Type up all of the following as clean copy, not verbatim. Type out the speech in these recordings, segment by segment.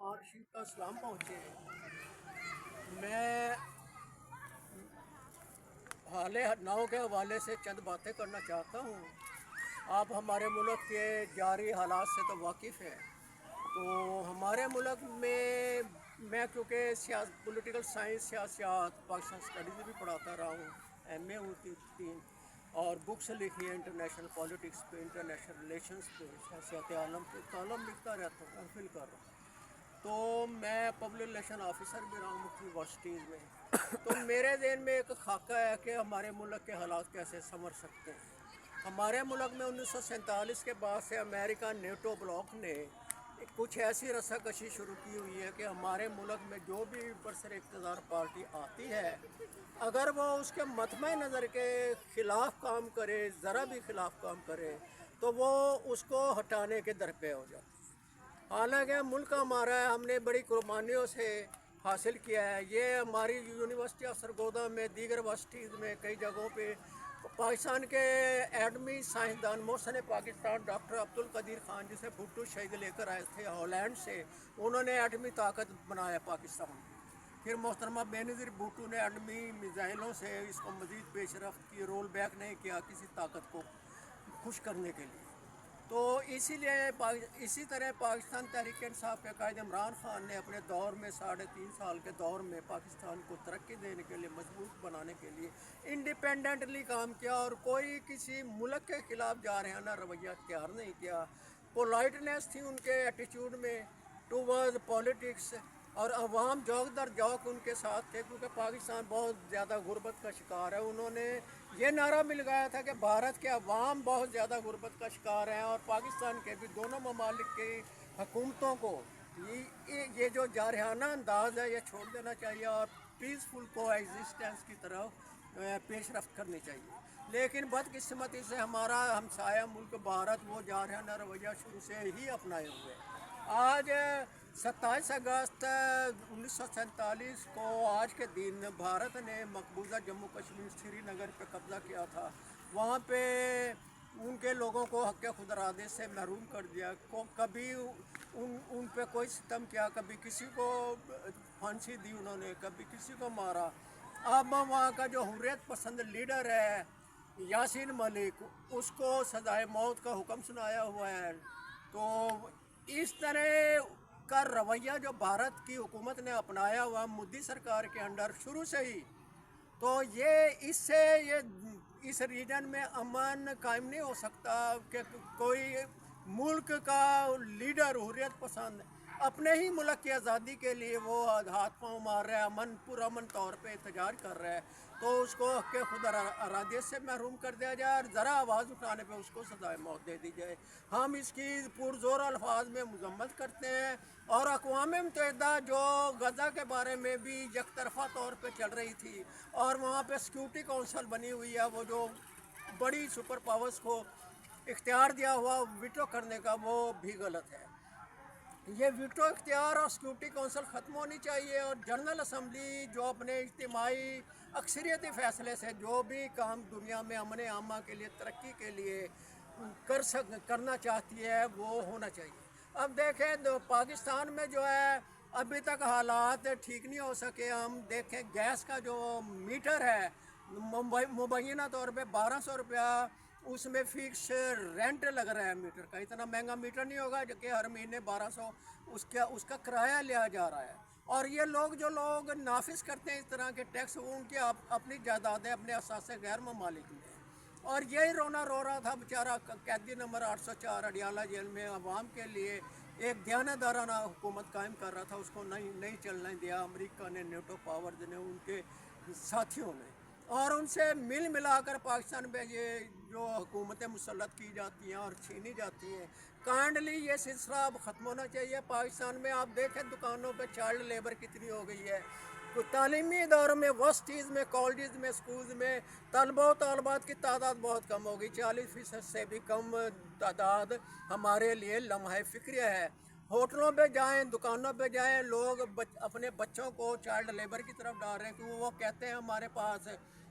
آرشی کا سلام پہنچے ہیں۔ میں حال نو کے حوالے سے چند باتیں کرنا چاہتا ہوں۔ آپ ہمارے ملک کے جاری حالات سے تو واقف ہیں، تو ہمارے ملک میں کیونکہ پولیٹیکل سائنس سیاسیات پاکستان اسٹڈیز بھی پڑھاتا رہا ہوں، ایم اے ہوئی تھی اور بکس لکھی ہیں انٹرنیشنل پالیٹکس پہ، انٹرنیشنل ریلیشنز پہ، سیاست عالم پہ کالم لکھتا رہتا ہوں، محفل کر رہا ہوں۔ تو میں پبلک ریلیشن آفیسر بھی رہا ہوں مختلف یونیورسٹیز میں۔ تو میرے ذہن میں ایک خاکہ ہے کہ ہمارے ملک کے حالات کیسے سنور سکتے ہیں۔ ہمارے ملک میں 1947 کے بعد سے امریکہ نیٹو بلاک نے کچھ ایسی رسہ کشی شروع کی ہوئی ہے کہ ہمارے ملک میں جو بھی برسر اقتدار پارٹی آتی ہے، اگر وہ اس کے مطمع نظر کے خلاف کام کرے، ذرا بھی خلاف کام کرے، تو وہ اس کو ہٹانے کے درپے ہو جاتی ہے۔ حالانکہ ملک ہمارا ہے، ہم نے بڑی قربانیوں سے حاصل کیا ہے۔ یہ ہماری یونیورسٹی آف سرگودا میں، دیگر یونیورسٹیز میں، کئی جگہوں پہ پاکستان کے ایٹمی سائنسدان محسن پاکستان ڈاکٹر عبدالقدیر خان جسے بھٹو شہید لے کر آئے تھے ہالینڈ سے، انہوں نے ایٹمی طاقت بنایا پاکستان میں۔ پھر محترمہ بینظیر بھٹو نے ایٹمی میزائلوں سے اس کو مزید پیش رفت کی، رول بیک نہیں کیا کسی طاقت کو خوش کرنے کے لیے۔ تو اسی طرح پاکستان تحریک انصاف کے قائد عمران خان نے اپنے دور میں 3.5 سال کے دور میں پاکستان کو ترقی دینے کے لیے، مضبوط بنانے کے لیے انڈیپینڈنٹلی کام کیا، اور کوئی کسی ملک کے خلاف جارحانہ رویہ اختیار نہیں کیا۔ پولائٹنیس تھی ان کے ایٹیچیوڈ میں ٹوورڈ پولیٹکس، اور عوام جوک در جوک ان کے ساتھ تھے، کیونکہ پاکستان بہت زیادہ غربت کا شکار ہے۔ انہوں نے یہ نعرہ بھی لگایا تھا کہ بھارت کے عوام بہت زیادہ غربت کا شکار ہیں، اور پاکستان کے بھی دونوں ممالک کی حکومتوں کو یہ جو جارحانہ انداز ہے یہ چھوڑ دینا چاہیے اور پیسفل کو ایگزسٹنس کی طرف پیش رفت کرنی چاہیے۔ لیکن بدقسمتی سے ہمارا ہمسایہ ملک بھارت وہ جارحانہ رویہ شروع سے ہی اپنائے ہوئے ہے۔ آج 27 اگست 1947 کو آج کے دن بھارت نے مقبوضہ جموں کشمیر سری نگر پہ قبضہ کیا تھا۔ وہاں پہ ان کے لوگوں کو حق خود ارادے سے محروم کر دیا، کبھی ان پہ کوئی ستم کیا، کبھی کسی کو پھانسی دی انہوں نے، کبھی کسی کو مارا۔ اب وہاں کا جو حریت پسند لیڈر ہے یاسین ملک، اس کو سزائے موت کا حکم سنایا ہوا ہے۔ تو اس طرح کا رویہ جو بھارت کی حکومت نے اپنایا ہوا مودی سرکار کے انڈر شروع سے ہی، تو اس ریجن میں امن قائم نہیں ہو سکتا کہ کوئی ملک کا لیڈر حریت پسند اپنے ہی ملک کی آزادی کے لیے وہ ہاتھ پاؤں مار رہا ہے، پرامن طور پہ احتجاج کر رہا ہے، تو اس کو حق خود ارادیت سے محروم کر دیا جائے، اور ذرا آواز اٹھانے پہ اس کو سزائے موت دے دی جائے۔ ہم اس کی پرزور الفاظ میں مذمت کرتے ہیں، اور اقوام متحدہ جو غزہ کے بارے میں بھی یک طرفہ طور پہ چل رہی تھی، اور وہاں پہ سیکیورٹی کونسل بنی ہوئی ہے، وہ جو بڑی سپر پاورز کو اختیار دیا ہوا ویٹو کرنے کا، وہ بھی غلط ہے۔ یہ ویٹو اختیار اور سیکیورٹی کونسل ختم ہونی چاہیے، اور جنرل اسمبلی جو اپنے اجتماعی اکثریتی فیصلے سے جو بھی کام دنیا میں امن عامہ کے لیے، ترقی کے لیے کرنا چاہتی ہے، وہ ہونا چاہیے۔ اب دیکھیں پاکستان میں جو ہے ابھی تک حالات ٹھیک نہیں ہو سکے۔ ہم دیکھیں گیس کا جو میٹر ہے مبینہ طور پہ 1200 روپیہ اس میں فکس رینٹ لگ رہا ہے میٹر کا۔ اتنا مہنگا میٹر نہیں ہوگا جو کہ ہر مہینے 1200 اس کا کرایہ لیا جا رہا ہے۔ اور یہ جو لوگ نافذ کرتے ہیں اس طرح کے ٹیکس، وہ ان کی اپنی جائیدادیں اپنے اثاثے غیر ممالک میں ہیں۔ اور یہی رونا رو رہا تھا بیچارہ قیدی نمبر 804 اڈیالہ جیل میں، عوام کے لیے ایک دیانتدارانہ حکومت قائم کر رہا تھا، اس کو نہیں چلنے دیا امریکہ نے، نیٹو پاورز نے، ان کے ساتھیوں نے، اور ان سے ملا کر پاکستان پہ یہ جو حکومتیں مسلط کی جاتی ہیں اور چھینی جاتی ہیں، کائنڈلی یہ سلسلہ اب ختم ہونا چاہیے۔ پاکستان میں آپ دیکھیں دکانوں پہ چائلڈ لیبر کتنی ہو گئی ہے، تعلیمی اداروں میں، یونیورسٹیز میں، کالجز میں، سکولز میں طلبہ و طالبات کی تعداد بہت کم ہو گئی، 40% سے بھی کم تعداد ہمارے لیے لمحہ فکریہ ہے۔ ہوٹلوں پہ جائیں، دکانوں پہ جائیں، لوگ اپنے بچوں کو چائلڈ لیبر کی طرف ڈال رہے ہیں، کیونکہ وہ کہتے ہیں ہمارے پاس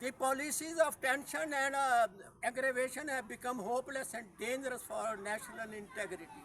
The policies of tension and aggravation have become hopeless and dangerous for national integrity.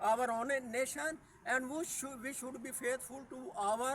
our own nation, and we should be faithful to our